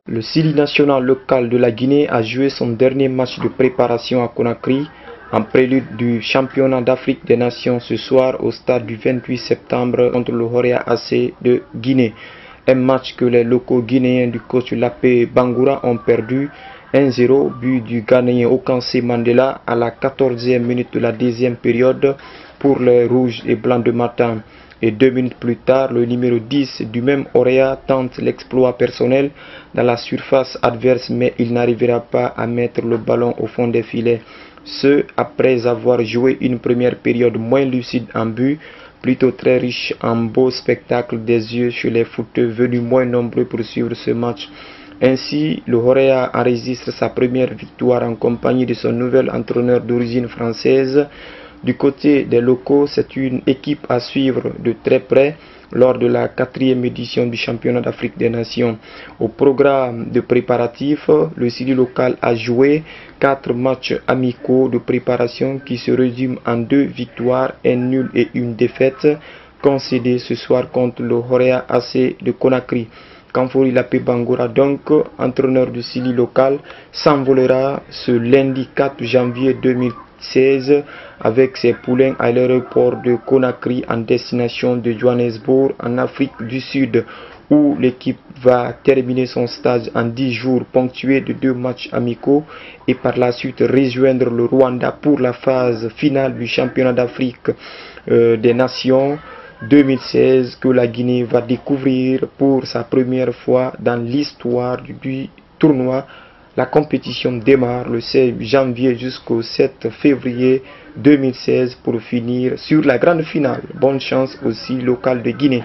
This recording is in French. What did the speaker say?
Le Sili national local de la Guinée a joué son dernier match de préparation à Conakry en prélude du championnat d'Afrique des Nations ce soir au stade du 28 septembre contre le Horea AC de Guinée. Un match que les locaux guinéens du coach Lapé Bangoura ont perdu 1-0, but du Ghanéen Okansé Mandela à la 14e minute de la deuxième période pour les rouges et blancs de Matam. Et 2 minutes plus tard, le numéro 10 du même Horea tente l'exploit personnel dans la surface adverse, mais il n'arrivera pas à mettre le ballon au fond des filets. Ce, après avoir joué une première période moins lucide en but, plutôt très riche en beaux spectacles des yeux chez les footeux venus moins nombreux pour suivre ce match. Ainsi, le Horea enregistre sa première victoire en compagnie de son nouvel entraîneur d'origine française. Du côté des locaux, c'est une équipe à suivre de très près lors de la 4e édition du championnat d'Afrique des Nations. Au programme de préparatifs, le Sili local a joué 4 matchs amicaux de préparation qui se résument en 2 victoires, un nul et une défaite concédée ce soir contre le Horea AC de Conakry. Kamfori Lapé Bangoura, donc entraîneur du Sili local, s'envolera ce lundi 4 janvier 2016 avec ses poulains à l'aéroport de Conakry en destination de Johannesburg en Afrique du Sud, où l'équipe va terminer son stage en 10 jours ponctué de 2 matchs amicaux et par la suite rejoindre le Rwanda pour la phase finale du championnat d'Afrique des Nations 2016 que la Guinée va découvrir pour sa première fois dans l'histoire du tournoi. La compétition démarre le 16 janvier jusqu'au 7 février 2016 pour finir sur la grande finale. Bonne chance aussi local de Guinée.